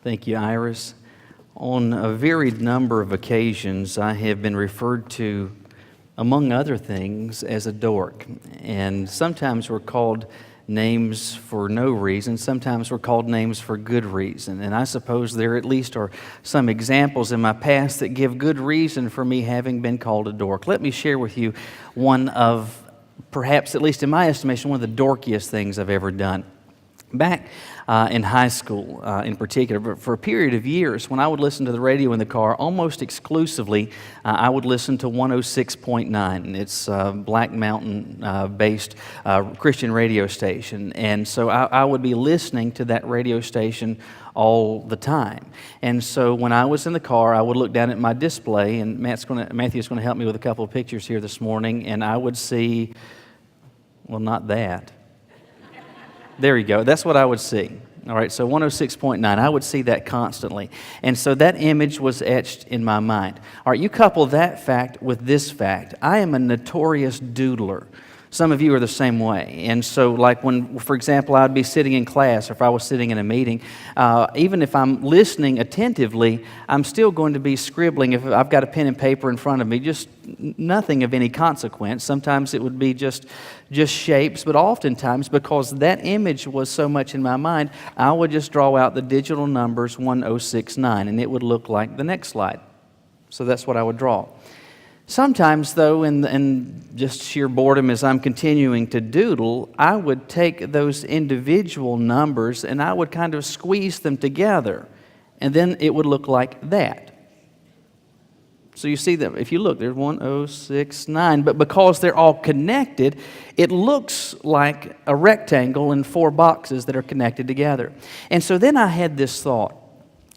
Thank you, Iris. On a varied number of occasions, I have been referred to, among other things, as a dork. And sometimes we're called names for no reason. Sometimes we're called names for good reason. And I suppose there at least are some examples in my past that give good reason for me having been called a dork. Let me share with you one of, perhaps, at least in my estimation, one of the dorkiest things I've ever done. Back in high school in particular, but for a period of years, when I would listen to the radio in the car, almost exclusively, I would listen to 106.9. It's a Black Mountain-based Christian radio station. And so I would be listening to that radio station all the time. And so when I was in the car, I would look down at my display, and Matthew's going to help me with a couple of pictures here this morning, and I would see, well, not that. There you go. That's what I would see. All right, so 106.9, I would see that constantly. And so that image was etched in my mind. All right, you couple that fact with this fact. I am a notorious doodler. Some of you are the same way. And so like when, for example, I'd be sitting in class or if I was sitting in a meeting, even if I'm listening attentively, I'm still going to be scribbling. If I've got a pen and paper in front of me, just nothing of any consequence. Sometimes it would be just shapes, but oftentimes, because that image was so much in my mind, I would just draw out the digital numbers 1069, and it would look like the next slide. So that's what I would draw. Sometimes, though, in just sheer boredom as I'm continuing to doodle, I would take those individual numbers and I would kind of squeeze them together, and then it would look like that. So you see that if you look, there's 1069, but because they're all connected, it looks like a rectangle in 4 boxes that are connected together. And so then I had this thought,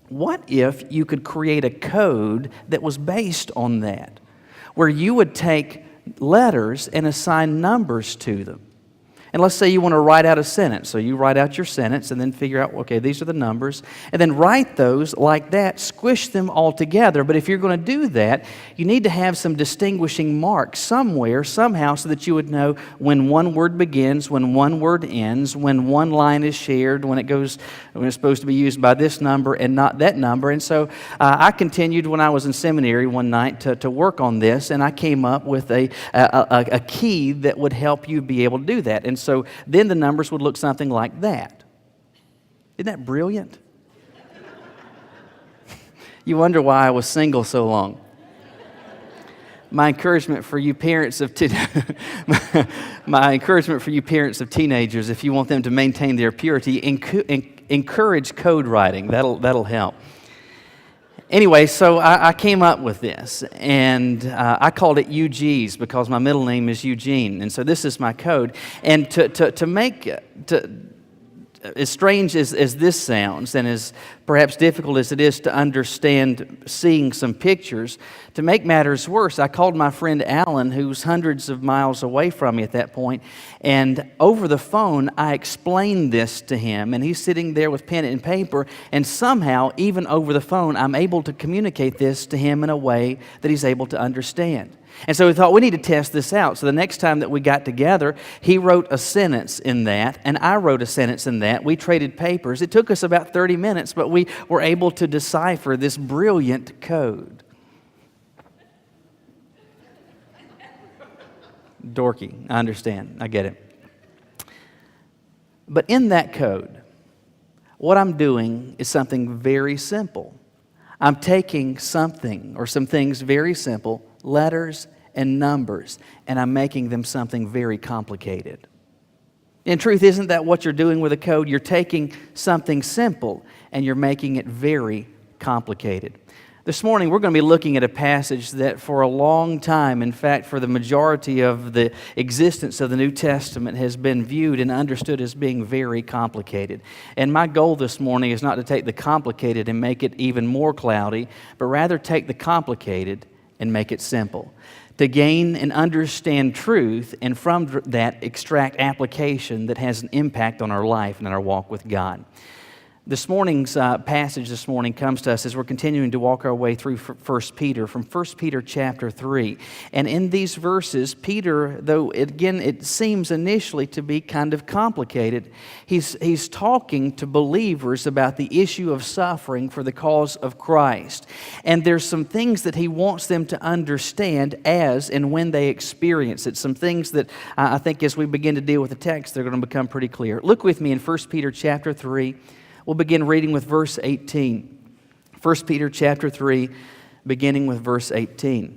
what if you could create a code that was based on that, where you would take letters and assign numbers to them? And let's say you want to write out a sentence. So you write out your sentence and then figure out, okay, these are the numbers. And then write those like that, squish them all together. But if you're going to do that, you need to have some distinguishing marks somewhere, somehow, so that you would know when one word begins, when one word ends, when one line is shared, when it's supposed to be used by this number and not that number. And so I continued when I was in seminary one night to work on this, and I came up with a key that would help you be able to do that. And so then the numbers would look something like that. Isn't that brilliant? You wonder why I was single so long. My encouragement for you parents of my encouragement for you parents of teenagers, if you want them to maintain their purity, encourage code writing. That'll help. Anyway, so I came up with this, and I called it UG's because my middle name is Eugene, and so this is my code. And to make as strange as this sounds, and as perhaps difficult as it is to understand seeing some pictures, to make matters worse, I called my friend Alan, who's hundreds of miles away from me at that point, and over the phone, I explained this to him, and he's sitting there with pen and paper, and somehow, even over the phone, I'm able to communicate this to him in a way that he's able to understand. And so we thought, we need to test this out. So the next time that we got together, he wrote a sentence in that, and I wrote a sentence in that. We traded papers. It took us about 30 minutes, but we were able to decipher this brilliant code. Dorky, I understand. I get it. But in that code, what I'm doing is something very simple. I'm taking something or some things very simple, letters and numbers, and I'm making them something very complicated. In truth, isn't that what you're doing with a code? You're taking something simple and you're making it very complicated. This morning, we're going to be looking at a passage that for a long time, in fact, for the majority of the existence of the New Testament, has been viewed and understood as being very complicated. And my goal this morning is not to take the complicated and make it even more cloudy, but rather take the complicated and make it simple. To gain and understand truth, and from that extract application that has an impact on our life and our walk with God. This morning's passage this morning comes to us as we're continuing to walk our way through 1 Peter, from 1 Peter chapter 3. And in these verses, Peter, though again it seems initially to be kind of complicated, he's talking to believers about the issue of suffering for the cause of Christ. And there's some things that he wants them to understand as and when they experience it. Some things that I think as we begin to deal with the text, they're going to become pretty clear. Look with me in 1 Peter chapter 3. We'll begin reading with verse 18. 1 Peter chapter 3, beginning with verse 18.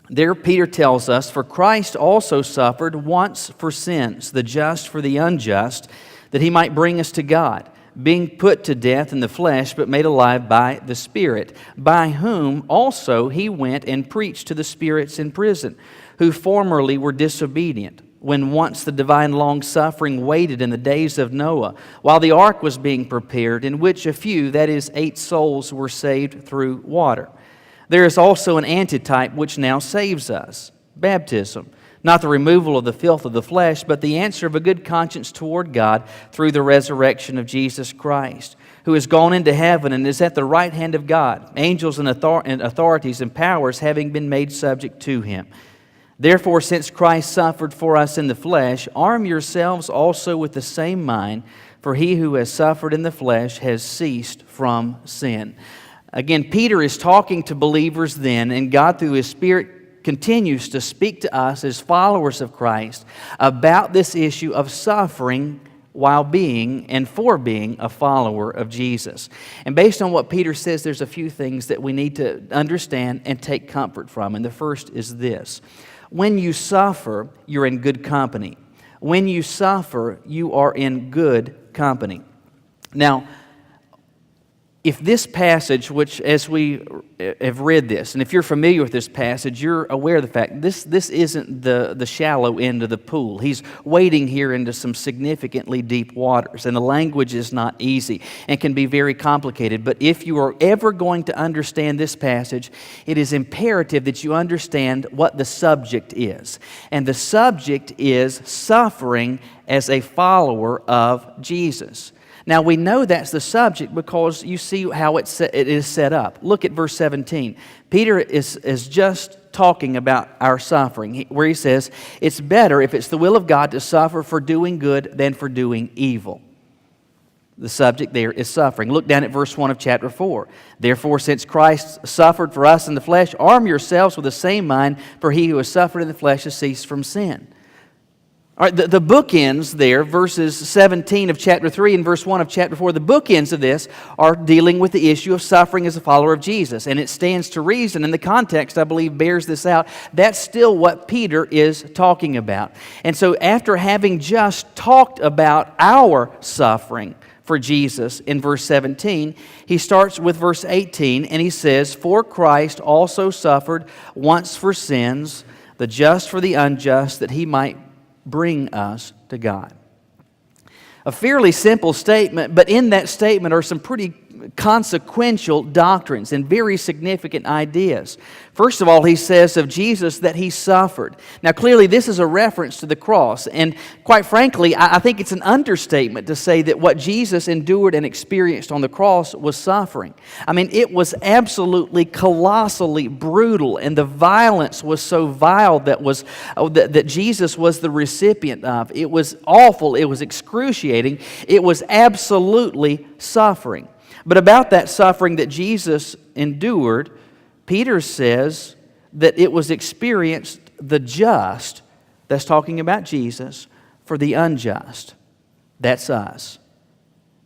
There Peter tells us, "For Christ also suffered once for sins, the just for the unjust, that he might bring us to God, being put to death in the flesh, but made alive by the Spirit, by whom also he went and preached to the spirits in prison, who formerly were disobedient, when once the divine long-suffering waited in the days of Noah, while the ark was being prepared, in which a few, that is, 8 souls, were saved through water. There is also an antitype which now saves us, baptism, not the removal of the filth of the flesh, but the answer of a good conscience toward God through the resurrection of Jesus Christ, who has gone into heaven and is at the right hand of God, angels and authorities and powers having been made subject to him. Therefore, since Christ suffered for us in the flesh, arm yourselves also with the same mind, for he who has suffered in the flesh has ceased from sin." Again, Peter is talking to believers then, and God through his Spirit continues to speak to us as followers of Christ about this issue of suffering while being and for being a follower of Jesus. And based on what Peter says, there's a few things that we need to understand and take comfort from. And the first is this: when you suffer, you're in good company. When you suffer, you are in good company. Now, if this passage, which as we have read this, and if you're familiar with this passage, you're aware of the fact this isn't the shallow end of the pool. He's wading here into some significantly deep waters, and the language is not easy and can be very complicated. But if you are ever going to understand this passage, it is imperative that you understand what the subject is. And the subject is suffering as a follower of Jesus. Now, we know that's the subject because you see how it is set up. Look at verse 17. Peter is just talking about our suffering, where he says, "It's better, if it's the will of God, to suffer for doing good than for doing evil." The subject there is suffering. Look down at verse 1 of chapter 4. "Therefore, since Christ suffered for us in the flesh, arm yourselves with the same mind, for he who has suffered in the flesh has ceased from sin." All right, the bookends there, verses 17 of chapter 3 and verse 1 of chapter 4, the bookends of this are dealing with the issue of suffering as a follower of Jesus. And it stands to reason, and the context, I believe, bears this out. That's still what Peter is talking about. And so after having just talked about our suffering for Jesus in verse 17, he starts with verse 18, and he says, "For Christ also suffered once for sins, the just for the unjust, that he might bring us to God." A fairly simple statement, but in that statement are some pretty consequential doctrines and very significant ideas. First of all, he says of Jesus that he suffered. Now, clearly, this is a reference to the cross, and quite frankly, I think it's an understatement to say that what Jesus endured and experienced on the cross was suffering. I mean, it was absolutely colossally brutal, and the violence was so vile that Jesus was the recipient of. It was awful. It was excruciating. It was absolutely suffering. But about that suffering that Jesus endured, Peter says that it was experienced the just, that's talking about Jesus, for the unjust, that's us.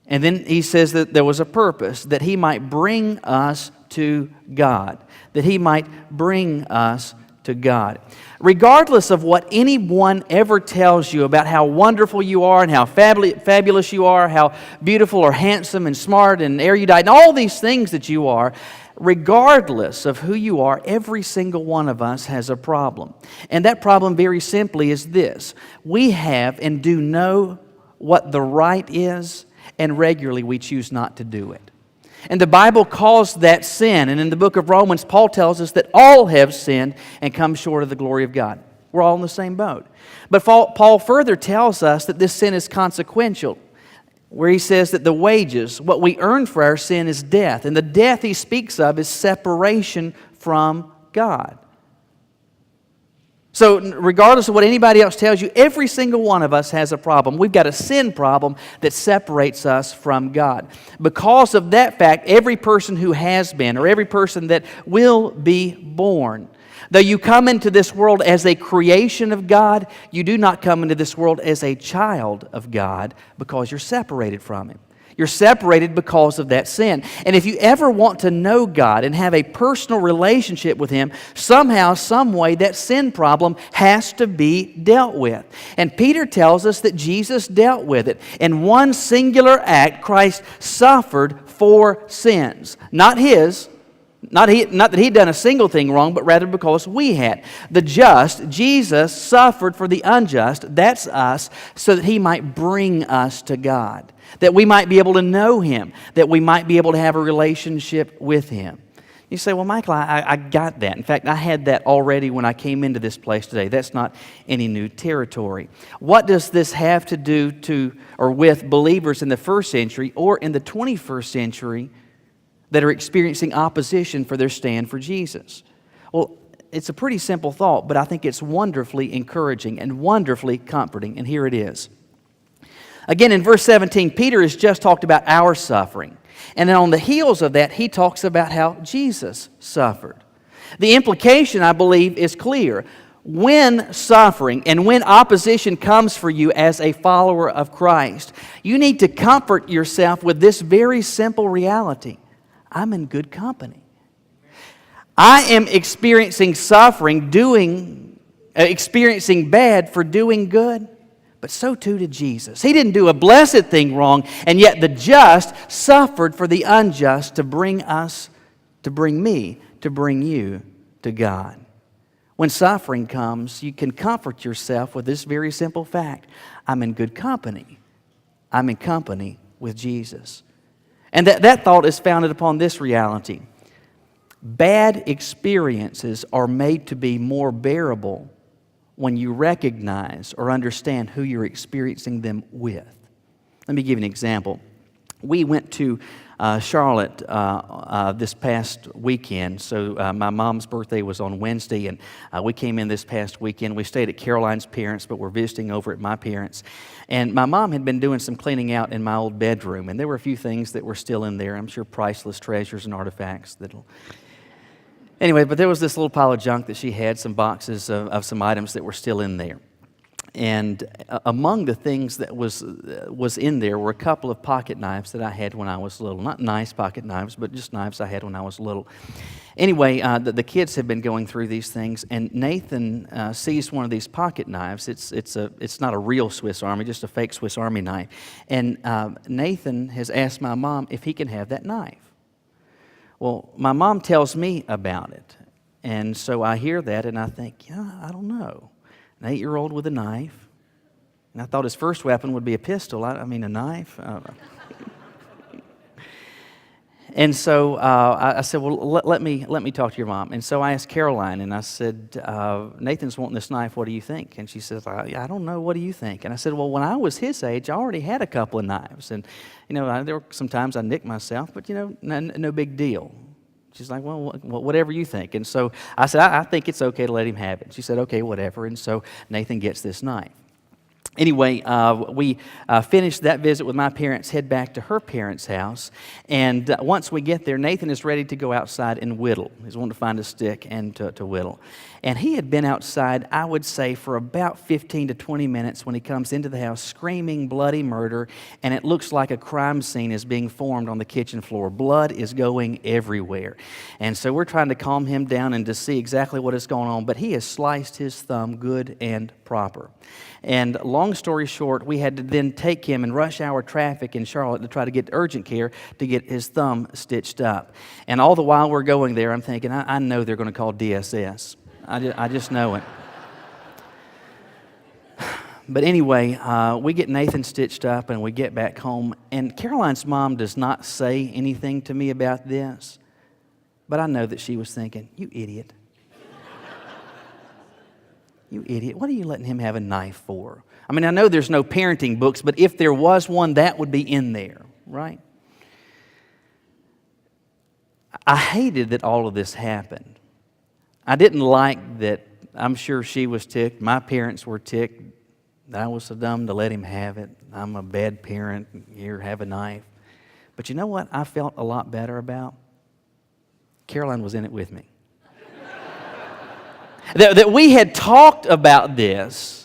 And then he says that there was a purpose, that he might bring us to God, that he might bring us to God. Regardless of what anyone ever tells you about how wonderful you are and how fabulous you are, how beautiful or handsome and smart and erudite and all these things that you are, regardless of who you are, every single one of us has a problem. And that problem very simply is this: we have and do know what the right is, and regularly we choose not to do it. And the Bible calls that sin. And in the book of Romans, Paul tells us that all have sinned and come short of the glory of God. We're all in the same boat. But Paul further tells us that this sin is consequential. where he says that the wages, what we earn for our sin, is death. And the death he speaks of is separation from God. So regardless of what anybody else tells you, every single one of us has a problem. We've got a sin problem that separates us from God. Because of that fact, every person who has been, or every person that will be born, though you come into this world as a creation of God, you do not come into this world as a child of God because you're separated from Him. You're separated because of that sin. And if you ever want to know God and have a personal relationship with Him, somehow, some way, that sin problem has to be dealt with. And Peter tells us that Jesus dealt with it. In one singular act, Christ suffered for sins. Not His. Not that He'd done a single thing wrong, but rather because we had. The just, Jesus, suffered for the unjust, that's us, so that He might bring us to God. That we might be able to know Him. That we might be able to have a relationship with Him. You say, well, Michael, I got that. In fact, I had that already when I came into this place today. That's not any new territory. What does this have to do to or with believers in the first century or in the 21st century that are experiencing opposition for their stand for Jesus? Well, it's a pretty simple thought, but I think it's wonderfully encouraging and wonderfully comforting, and here it is. Again, in verse 17, Peter has just talked about our suffering, and then on the heels of that, he talks about how Jesus suffered. The implication, I believe, is clear. When suffering and when opposition comes for you as a follower of Christ, you need to comfort yourself with this very simple reality. I'm in good company. I am experiencing suffering, experiencing bad for doing good, but so too did Jesus. He didn't do a blessed thing wrong, and yet the just suffered for the unjust to bring me, to bring you to God. When suffering comes, you can comfort yourself with this very simple fact. I'm in good company. I'm in company with Jesus. And that thought is founded upon this reality. Bad experiences are made to be more bearable when you recognize or understand who you're experiencing them with. Let me give you an example. We went to Charlotte this past weekend. So my mom's birthday was on Wednesday, and we came in this past weekend. We stayed at Caroline's parents', but we're visiting over at my parents'. And my mom had been doing some cleaning out in my old bedroom, and there were a few things that were still in there. I'm sure priceless treasures and artifacts that'll... Anyway, but there was this little pile of junk that she had, some boxes of some items that were still in there. And among the things that was in there were a couple of pocket knives that I had when I was little. Not nice pocket knives, but just knives I had when I was little. Anyway, the kids have been going through these things, and Nathan sees one of these pocket knives. It's not a real Swiss Army, just a fake Swiss Army knife. And Nathan has asked my mom if he can have that knife. Well, my mom tells me about it, and so I hear that, and I think, I don't know. An 8-year-old with a knife. And I thought his first weapon would be a pistol. I mean, a knife. And so I said, well, let me talk to your mom. And so I asked Caroline, and I said, Nathan's wanting this knife. What do you think? And she says, I don't know. What do you think? And I said, well, when I was his age, I already had a couple of knives. And, there were some times I nicked myself, but, no big deal. She's like, well, whatever you think. And so I said, I think it's okay to let him have it. She said, okay, whatever. And so Nathan gets this knife. Anyway, we finished that visit with my parents, head back to her parents' house. And once we get there, Nathan is ready to go outside and whittle. He's wanting to find a stick and to whittle. And he had been outside, I would say, for about 15 to 20 minutes when he comes into the house screaming bloody murder, and it looks like a crime scene is being formed on the kitchen floor. Blood is going everywhere. And so we're trying to calm him down and to see exactly what is going on, but he has sliced his thumb good and proper. And long story short, we had to then take him in rush hour traffic in Charlotte to try to get urgent care to get his thumb stitched up. And all the while we're going there, I'm thinking, I know they're going to call DSS. I just know it. But anyway, we get Nathan stitched up and we get back home. And Caroline's mom does not say anything to me about this. But I know that she was thinking, you idiot. You idiot. What are you letting him have a knife for? I mean, I know there's no parenting books, but if there was one, that would be in there, right? I hated that all of this happened. I didn't like that. I'm sure she was ticked. My parents were ticked. I was so dumb to let him have it. I'm a bad parent. Here, have a knife. But you know what I felt a lot better about? Caroline was in it with me. that we had talked about this.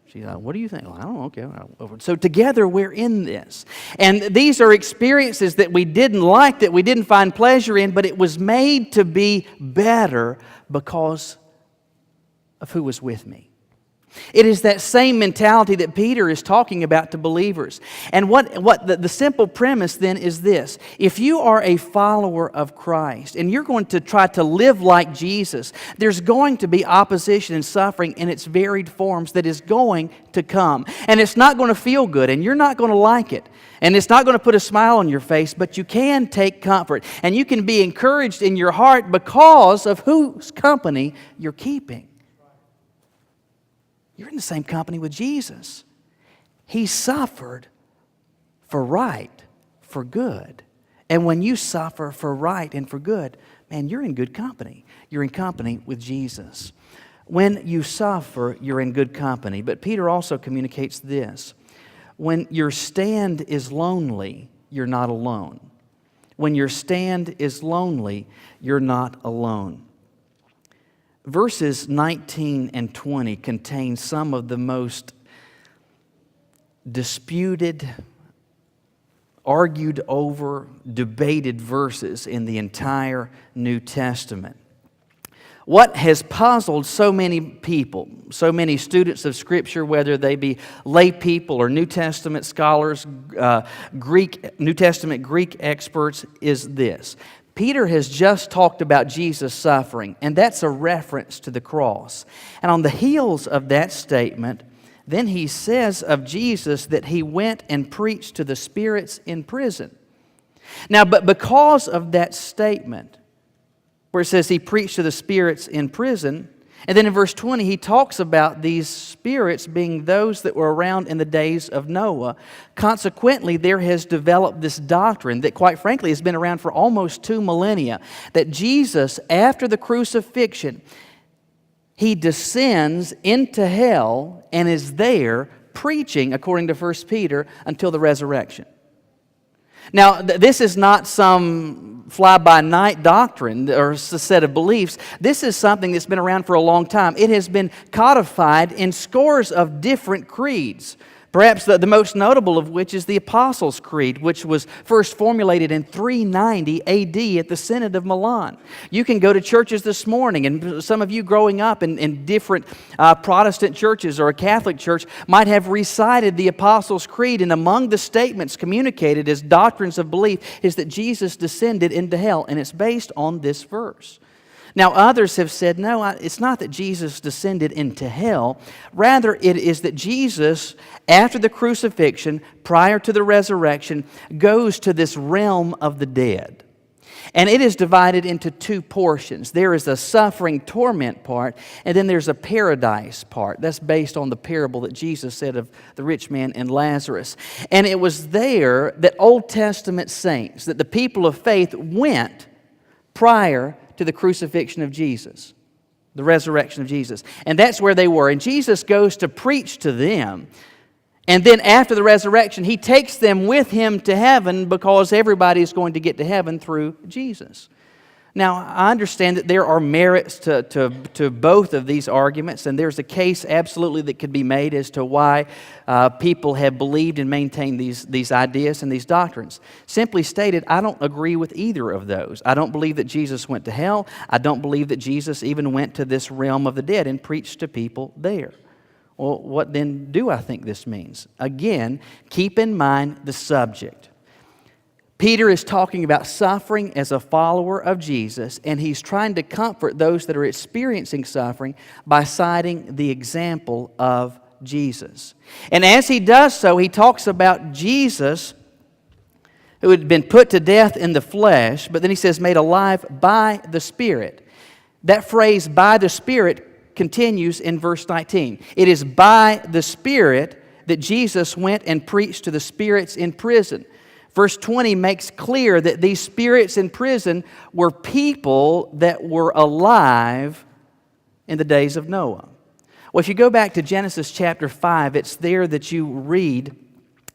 She's like, what do you think? Well, I don't know. Okay. So together we're in this. And these are experiences that we didn't like, that we didn't find pleasure in, but it was made to be better because of who was with me. It is that same mentality that Peter is talking about to believers. And what the simple premise then is this. If you are a follower of Christ and you're going to try to live like Jesus, there's going to be opposition and suffering in its varied forms that is going to come. And it's not going to feel good and you're not going to like it. And it's not going to put a smile on your face, but you can take comfort. And you can be encouraged in your heart because of whose company you're keeping. You're in the same company with Jesus. He suffered for right, for good. And when you suffer for right and for good, man, you're in good company. You're in company with Jesus. When you suffer, you're in good company. But Peter also communicates this. When your stand is lonely, you're not alone. When your stand is lonely, you're not alone. Verses 19 and 20 contain some of the most disputed, argued over, debated verses in the entire New Testament. What has puzzled so many people, so many students of Scripture, whether they be lay people or New Testament scholars, New Testament Greek experts, is this. Peter has just talked about Jesus suffering, and that's a reference to the cross. And on the heels of that statement, then he says of Jesus that he went and preached to the spirits in prison. Now, but because of that statement, where it says he preached to the spirits in prison, and then in verse 20 he talks about these spirits being those that were around in the days of Noah. Consequently, there has developed this doctrine that quite frankly has been around for almost 2 millennia, that Jesus, after the crucifixion, he descends into hell and is there preaching, according to 1 Peter, until the resurrection. Now, this is not some fly-by-night doctrine or a set of beliefs. This is something that's been around for a long time. It has been codified in scores of different creeds. Perhaps the most notable of which is the Apostles' Creed, which was first formulated in 390 A.D. at the Synod of Milan. You can go to churches this morning, and some of you growing up in different Protestant churches or a Catholic church might have recited the Apostles' Creed, and among the statements communicated as doctrines of belief is that Jesus descended into hell, and it's based on this verse. Now, others have said, no, it's not that Jesus descended into hell. Rather, it is that Jesus, after the crucifixion, prior to the resurrection, goes to this realm of the dead. And it is divided into 2 portions. There is a suffering torment part, and then there's a paradise part. That's based on the parable that Jesus said of the rich man and Lazarus. And it was there that Old Testament saints, that the people of faith went prior to the crucifixion of Jesus, the resurrection of Jesus. And that's where they were. And Jesus goes to preach to them. And then after the resurrection, he takes them with him to heaven because everybody is going to get to heaven through Jesus. Now, I understand that there are merits to both of these arguments, and there's a case absolutely that could be made as to why people have believed and maintained these ideas and these doctrines. Simply stated, I don't agree with either of those. I don't believe that Jesus went to hell. I don't believe that Jesus even went to this realm of the dead and preached to people there. Well, what then do I think this means? Again, keep in mind the subject. Peter is talking about suffering as a follower of Jesus, and he's trying to comfort those that are experiencing suffering by citing the example of Jesus. And as he does so, he talks about Jesus who had been put to death in the flesh, but then he says made alive by the Spirit. That phrase, by the Spirit, continues in verse 19. It is by the Spirit that Jesus went and preached to the spirits in prison. Verse 20 makes clear that these spirits in prison were people that were alive in the days of Noah. Well, if you go back to Genesis chapter 5, it's there that you read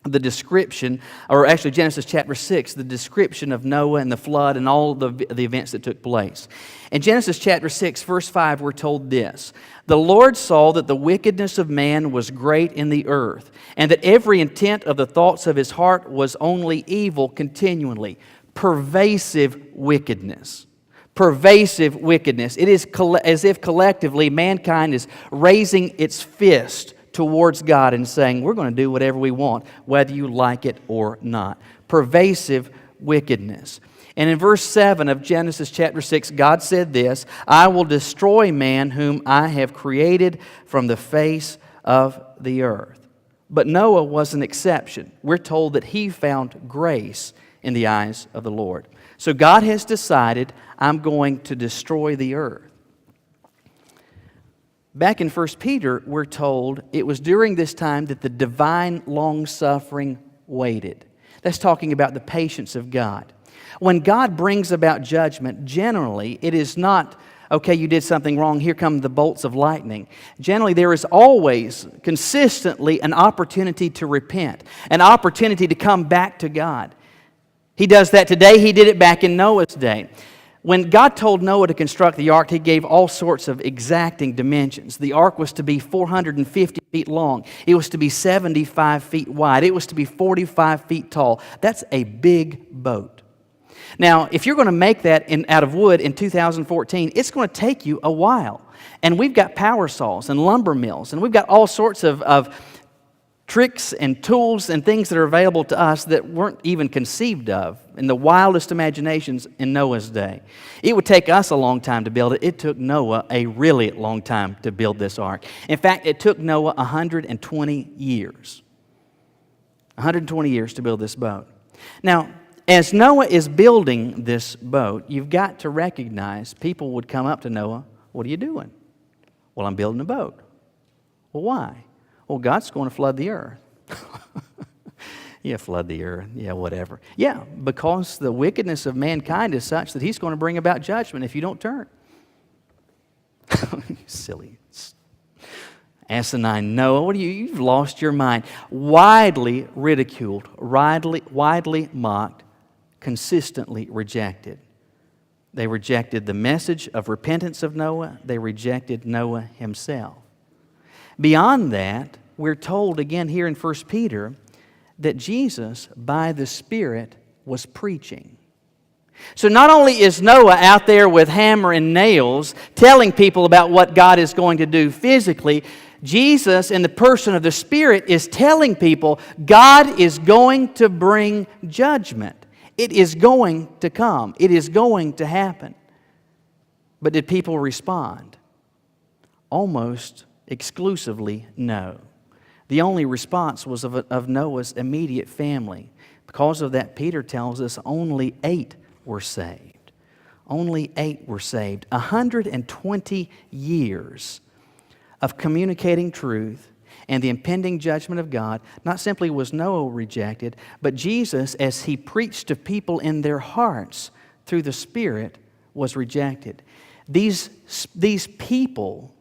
the description, or actually Genesis chapter 6, the description of Noah and the flood and all the events that took place. In Genesis chapter 6, verse 5, we're told this: "The Lord saw that the wickedness of man was great in the earth, and that every intent of the thoughts of his heart was only evil continually." Pervasive wickedness. Pervasive wickedness. It is as if collectively mankind is raising its fist towards God and saying, we're going to do whatever we want, whether you like it or not. Pervasive wickedness. And in verse 7 of Genesis chapter 6, God said this: "I will destroy man whom I have created from the face of the earth." But Noah was an exception. We're told that he found grace in the eyes of the Lord. So God has decided, I'm going to destroy the earth. Back in 1 Peter, we're told it was during this time that the divine long-suffering waited. That's talking about the patience of God. When God brings about judgment, generally it is not, okay, you did something wrong, here come the bolts of lightning. Generally, there is always, consistently, an opportunity to repent, an opportunity to come back to God. He does that today. He did it back in Noah's day. When God told Noah to construct the ark, He gave all sorts of exacting dimensions. The ark was to be 450 feet long. It was to be 75 feet wide. It was to be 45 feet tall. That's a big boat. Now, if you're going to make that out of wood in 2014, it's going to take you a while. And we've got power saws and lumber mills, and we've got all sorts of tricks and tools and things that are available to us that weren't even conceived of in the wildest imaginations in Noah's day. It would take us a long time to build it. It took Noah a really long time to build this ark. In fact, it took Noah 120 years. 120 years to build this boat. Now, as Noah is building this boat, you've got to recognize people would come up to Noah, "What are you doing?" "Well, I'm building a boat." "Well, why?" "Well, God's going to flood the earth." Yeah, flood the earth. Yeah, whatever. Yeah, because the wickedness of mankind is such that He's going to bring about judgment if you don't turn. Silly. Asinine Noah, what are you? You've lost your mind. Widely ridiculed, widely mocked, consistently rejected. They rejected the message of repentance of Noah. They rejected Noah himself. Beyond that, we're told again here in 1 Peter that Jesus, by the Spirit, was preaching. So not only is Noah out there with hammer and nails telling people about what God is going to do physically, Jesus, in the person of the Spirit, is telling people God is going to bring judgment. It is going to come. It is going to happen. But did people respond? Almost exclusively no. The only response was of Noah's immediate family. Because of that, Peter tells us only 8 were saved. Only 8 were saved. 120 years of communicating truth and the impending judgment of God. Not simply was Noah rejected, but Jesus, as He preached to people in their hearts through the Spirit, was rejected. These people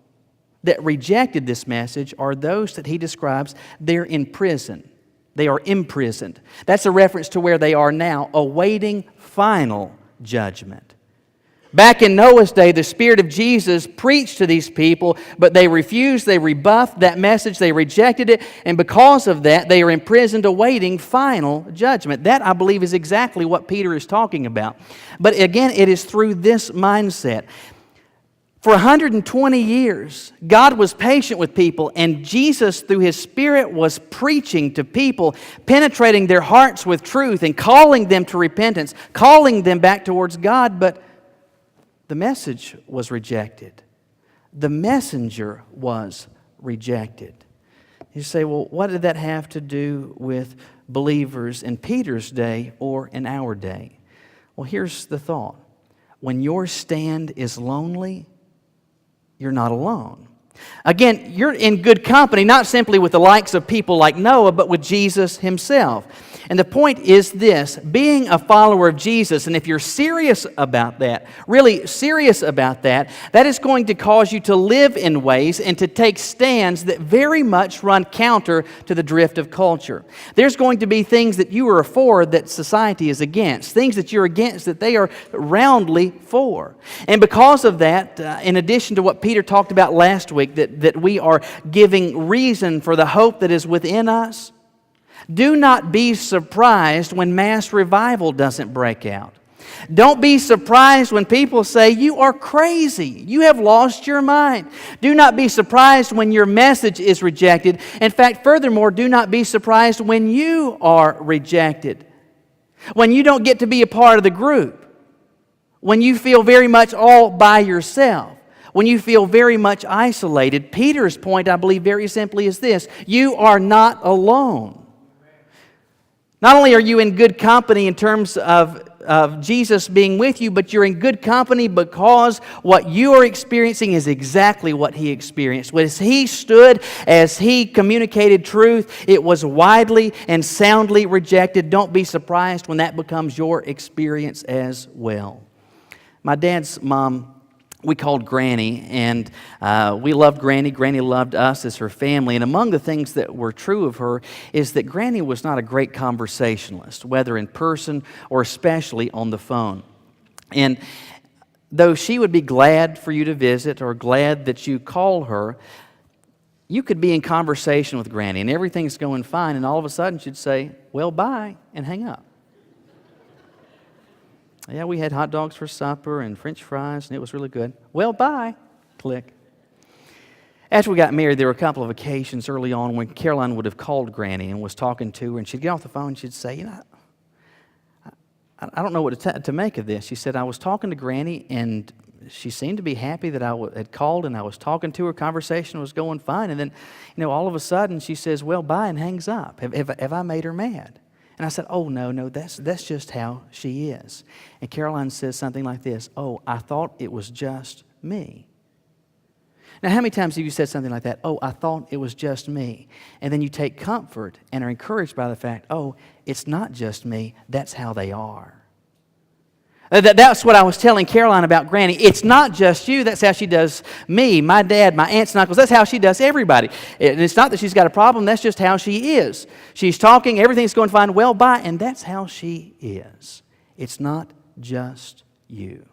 that rejected this message are those that He describes, they're in prison. They are imprisoned. That's a reference to where they are now, awaiting final judgment. Back in Noah's day, the Spirit of Jesus preached to these people, but they refused, they rebuffed that message, they rejected it, and because of that, they are imprisoned awaiting final judgment. That, I believe, is exactly what Peter is talking about. But again, it is through this mindset. For 120 years, God was patient with people, and Jesus, through His Spirit, was preaching to people, penetrating their hearts with truth and calling them to repentance, calling them back towards God, but the message was rejected. The messenger was rejected. You say, well, what did that have to do with believers in Peter's day or in our day? Well, here's the thought. When your stand is lonely, you're not alone. Again, you're in good company, not simply with the likes of people like Noah, but with Jesus himself. And the point is this: being a follower of Jesus, and if you're serious about that, really serious about that, that is going to cause you to live in ways and to take stands that very much run counter to the drift of culture. There's going to be things that you are for that society is against, things that you're against that they are roundly for. And because of that, in addition to what Peter talked about last week, that we are giving reason for the hope that is within us, do not be surprised when mass revival doesn't break out. Don't be surprised when people say, "You are crazy. You have lost your mind." Do not be surprised when your message is rejected. In fact, furthermore, do not be surprised when you are rejected. When you don't get to be a part of the group. When you feel very much all by yourself. When you feel very much isolated. Peter's point, I believe, very simply is this: you are not alone. Not only are you in good company in terms of Jesus being with you, but you're in good company because what you are experiencing is exactly what He experienced. As He stood, as He communicated truth, it was widely and soundly rejected. Don't be surprised when that becomes your experience as well. My dad's mom, we called Granny, and we loved Granny. Granny loved us as her family. And among the things that were true of her is that Granny was not a great conversationalist, whether in person or especially on the phone. And though she would be glad for you to visit or glad that you call her, you could be in conversation with Granny and everything's going fine, and all of a sudden she'd say, "Well, bye," and hang up. "Yeah, we had hot dogs for supper and French fries, and it was really good." "Well, bye." Click. After we got married, there were a couple of occasions early on when Caroline would have called Granny and was talking to her, and she'd get off the phone and she'd say, "You know, I don't know what to make of this." She said, "I was talking to Granny, and she seemed to be happy that I had called, and I was talking to her. Conversation was going fine, and then, all of a sudden she says, 'Well, bye,' and hangs up. Have I made her mad?" And I said, "Oh, no, that's just how she is." And Caroline says something like this: "Oh, I thought it was just me." Now, how many times have you said something like that? "Oh, I thought it was just me." And then you take comfort and are encouraged by the fact, "Oh, it's not just me, that's how they are." That's what I was telling Caroline about Granny. It's not just you, that's how she does me, my dad, my aunts and uncles. That's how she does everybody. And it's not that she's got a problem, that's just how she is. She's talking, everything's going fine, well, bye, and that's how she is. It's not just you.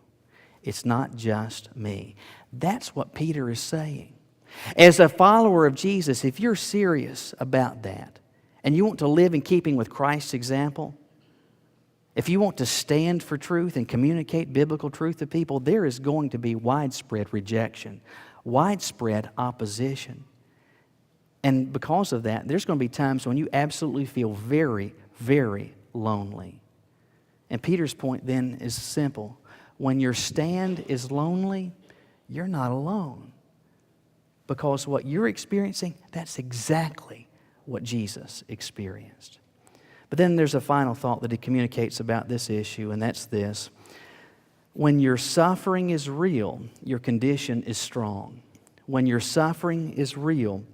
It's not just me. That's what Peter is saying. As a follower of Jesus, if you're serious about that, and you want to live in keeping with Christ's example, if you want to stand for truth and communicate biblical truth to people, there is going to be widespread rejection, widespread opposition. And because of that, there's going to be times when you absolutely feel very, very lonely. And Peter's point then is simple. When your stand is lonely, you're not alone. Because what you're experiencing, that's exactly what Jesus experienced. But then there's a final thought that he communicates about this issue, and that's this. When your suffering is real, your condition is strong. When your suffering is real,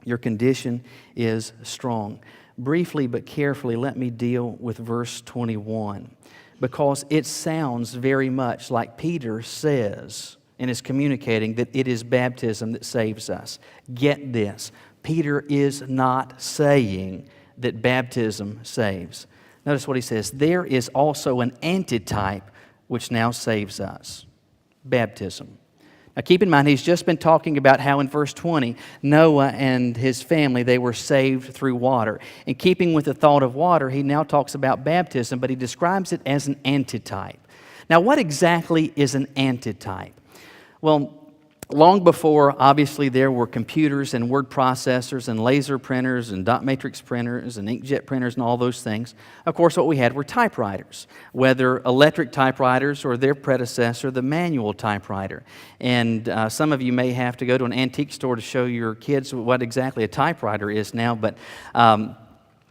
your condition is strong. Briefly but carefully, let me deal with verse 21, because it sounds very much like Peter says and is communicating that it is baptism that saves us. Get this, Peter is not saying that baptism saves. Notice what he says. There is also an antitype which now saves us. Baptism. Now keep in mind, he's just been talking about how in verse 20, Noah and his family, they were saved through water. In keeping with the thought of water, he now talks about baptism, but he describes it as an antitype. Now what exactly is an antitype? Well, long before, obviously, there were computers and word processors and laser printers and dot matrix printers and inkjet printers and all those things. Of course, what we had were typewriters, whether electric typewriters or their predecessor, the manual typewriter. And some of you may have to go to an antique store to show your kids what exactly a typewriter is now, but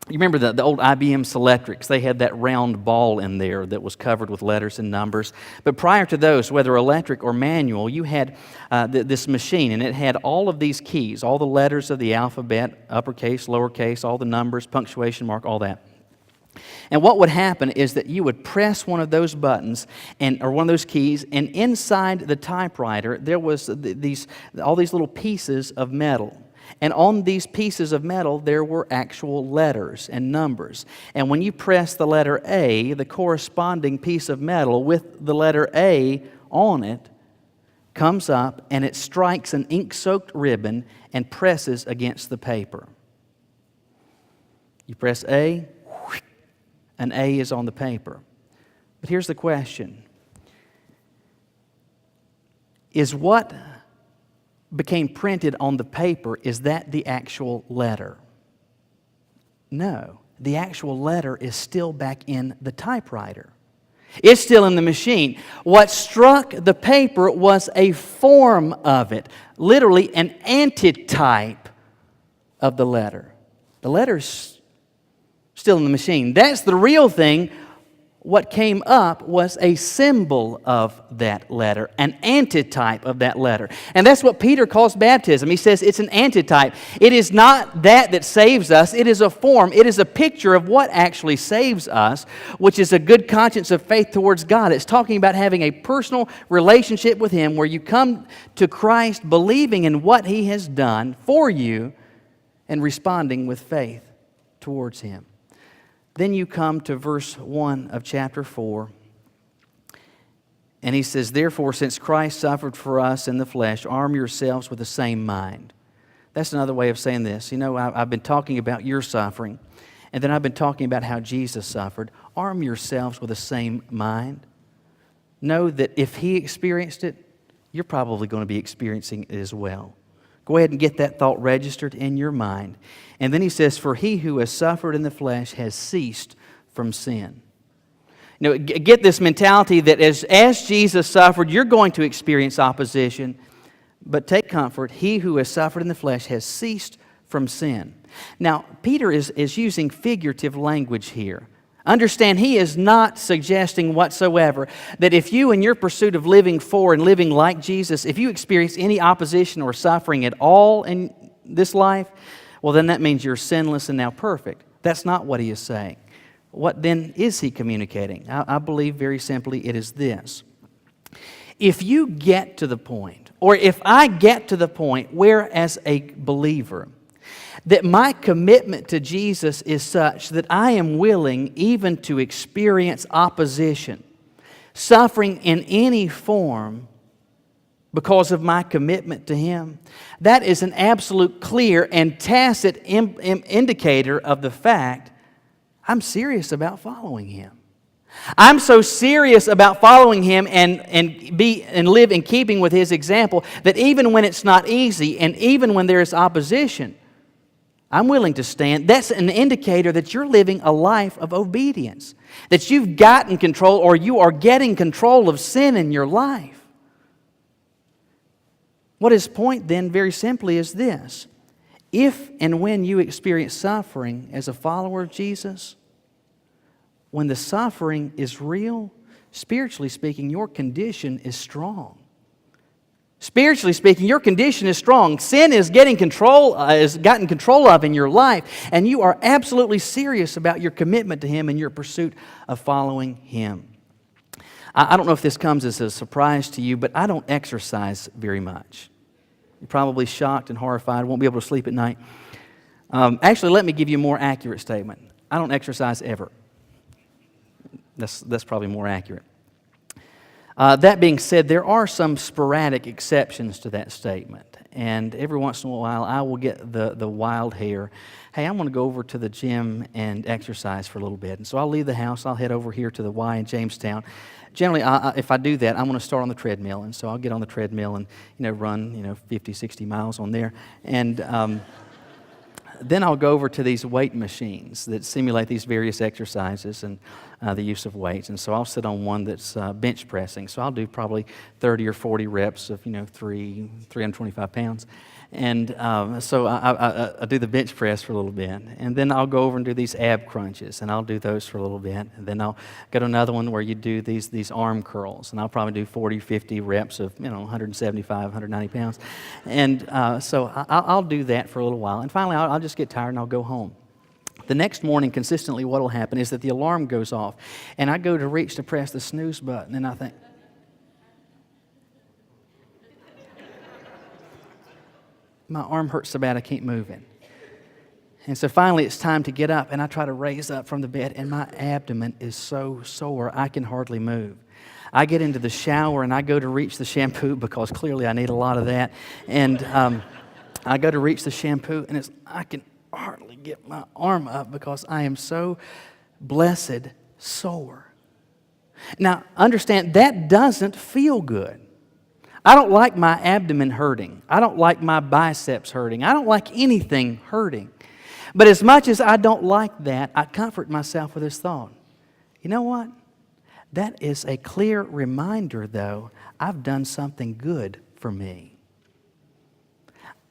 You remember the old IBM Selectrics? They had that round ball in there that was covered with letters and numbers. But prior to those, whether electric or manual, you had this machine, and it had all of these keys, all the letters of the alphabet, uppercase, lowercase, all the numbers, punctuation mark, all that. And what would happen is that you would press one of those buttons or one of those keys, and inside the typewriter there was all these little pieces of metal. And on these pieces of metal, there were actual letters and numbers. And when you press the letter A, the corresponding piece of metal with the letter A on it comes up, and it strikes an ink-soaked ribbon and presses against the paper. You press A, an A is on the paper. But here's the question. Is what became printed on the paper, is that the actual letter? No. The actual letter is still back in the typewriter. It's still in the machine. What struck the paper was a form of it, literally an antitype of the letter. The letter's still in the machine. That's the real thing. What came up was a symbol of that letter, an antitype of that letter. And that's what Peter calls baptism. He says it's an antitype. It is not that saves us. It is a form. It is a picture of what actually saves us, which is a good conscience of faith towards God. It's talking about having a personal relationship with Him where you come to Christ believing in what He has done for you and responding with faith towards Him. Then you come to verse 1 of chapter 4, and he says, "Therefore, since Christ suffered for us in the flesh, arm yourselves with the same mind." That's another way of saying this. You know, I've been talking about your suffering, and then I've been talking about how Jesus suffered. Arm yourselves with the same mind. Know that if He experienced it, you're probably going to be experiencing it as well. Go ahead and get that thought registered in your mind. And then he says, "For he who has suffered in the flesh has ceased from sin." You know, get this mentality that as Jesus suffered, you're going to experience opposition. But take comfort, he who has suffered in the flesh has ceased from sin. Now, Peter is using figurative language here. Understand, he is not suggesting whatsoever that if you, in your pursuit of living for and living like Jesus, if you experience any opposition or suffering at all in this life, well, then that means you're sinless and now perfect. That's not what he is saying. What then is he communicating? I believe very simply it is this. If you get to the point, or if I get to the point where as a believer, that my commitment to Jesus is such that I am willing even to experience opposition, suffering in any form because of my commitment to Him, that is an absolute clear and tacit indicator of the fact I'm serious about following Him. I'm so serious about following Him and live in keeping with His example that even when it's not easy and even when there is opposition, I'm willing to stand. That's an indicator that you're living a life of obedience, that you've gotten control or you are getting control of sin in your life. What his point then very simply is this. If and when you experience suffering as a follower of Jesus, when the suffering is real, spiritually speaking, your condition is strong. Spiritually speaking, your condition is strong. Sin is gotten control of in your life, and you are absolutely serious about your commitment to Him and your pursuit of following Him. I don't know if this comes as a surprise to you, but I don't exercise very much. You're probably shocked and horrified, won't be able to sleep at night. Actually, let me give you a more accurate statement. I don't exercise ever. That's probably more accurate. That being said, there are some sporadic exceptions to that statement. And every once in a while, I will get the wild hair. Hey, I want to go over to the gym and exercise for a little bit. And so I'll leave the house. I'll head over here to the Y in Jamestown. Generally, if I do that, I'm going to start on the treadmill. And so I'll get on the treadmill and run 50, 60 miles on there. And then I'll go over to these weight machines that simulate these various exercises and the use of weights. And so I'll sit on one that's bench pressing. So I'll do probably 30 or 40 reps of, 325 pounds. And so I do the bench press for a little bit. And then I'll go over and do these ab crunches, and I'll do those for a little bit. And then I'll go to another one where you do these arm curls, and I'll probably do 40, 50 reps of, 175, 190 pounds. And so I'll do that for a little while. And finally, I'll just get tired and I'll go home. The next morning, consistently, what will happen is that the alarm goes off, and I go to reach to press the snooze button, and I think, my arm hurts so bad I can't move it. And so finally it's time to get up, and I try to raise up from the bed, and my abdomen is so sore I can hardly move. I get into the shower and I go to reach the shampoo because clearly I need a lot of that. And I go to reach the shampoo, and I can hardly get my arm up because I am so blessed sore. Now understand, that doesn't feel good. I don't like my abdomen hurting. I don't like my biceps hurting. I don't like anything hurting. But as much as I don't like that, I comfort myself with this thought. You know what? That is a clear reminder, though, I've done something good for me.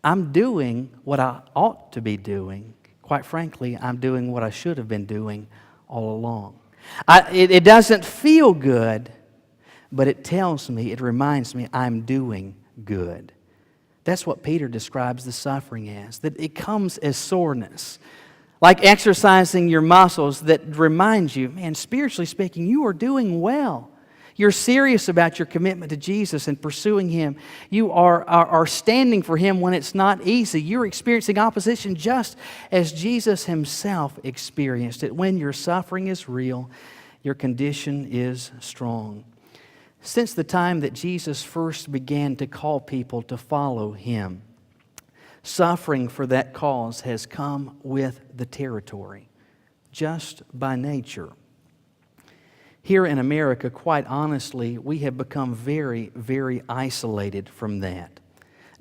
I'm doing what I ought to be doing. Quite frankly, I'm doing what I should have been doing all along. It doesn't feel good, but it tells me, it reminds me, I'm doing good. That's what Peter describes the suffering as, that it comes as soreness. Like exercising your muscles that reminds you, man, spiritually speaking, you are doing well. You're serious about your commitment to Jesus and pursuing Him. You are standing for Him when it's not easy. You're experiencing opposition just as Jesus Himself experienced it. When your suffering is real, your condition is strong. Since the time that Jesus first began to call people to follow Him, suffering for that cause has come with the territory, just by nature. Here in America, quite honestly, we have become very, very isolated from that,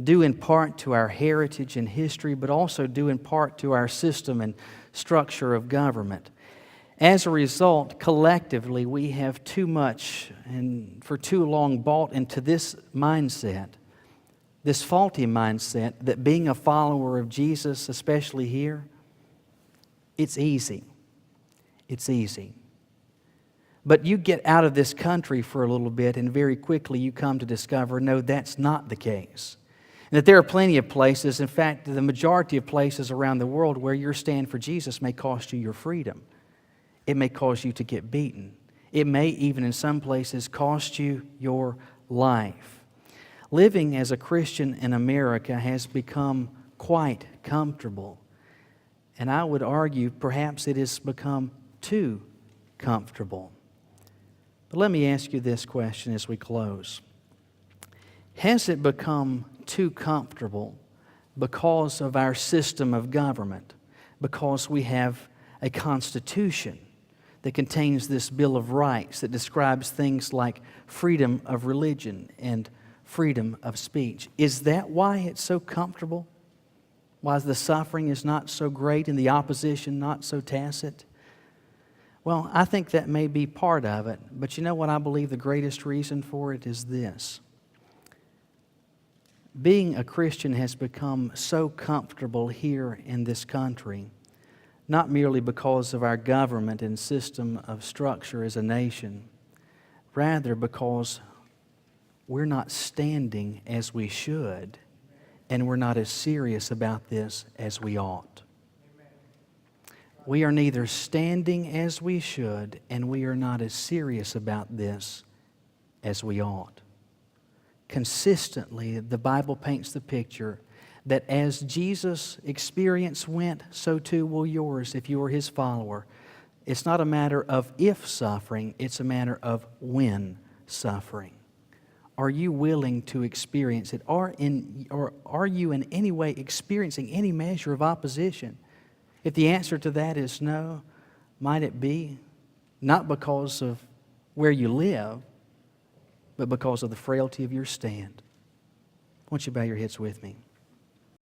due in part to our heritage and history, but also due in part to our system and structure of government. As a result, collectively, we have too much and for too long bought into this mindset, this faulty mindset that being a follower of Jesus, especially here, it's easy. It's easy. But you get out of this country for a little bit, and very quickly you come to discover, no, that's not the case. And that there are plenty of places, in fact, the majority of places around the world where your stand for Jesus may cost you your freedom. It may cause you to get beaten. It may even in some places cost you your life. Living as a Christian in America has become quite comfortable. And I would argue perhaps it has become too comfortable. But let me ask you this question as we close. Has it become too comfortable because of our system of government? Because we have a constitution that contains this Bill of Rights that describes things like freedom of religion and freedom of speech? Is that why it's so comfortable? Why the suffering is not so great and the opposition not so tacit? Well, I think that may be part of it, but you know what I believe the greatest reason for it is this. Being a Christian has become so comfortable here in this country, not merely because of our government and system of structure as a nation, rather because we're not standing as we should, and we're not as serious about this as we ought. We are neither standing as we should, and we are not as serious about this as we ought. Consistently, the Bible paints the picture that as Jesus' experience went, so too will yours if you are His follower. It's not a matter of if suffering, it's a matter of when suffering. Are you willing to experience it? Or are you in any way experiencing any measure of opposition? If the answer to that is no, might it be not because of where you live, but because of the frailty of your stand? Won't you bow your heads with me?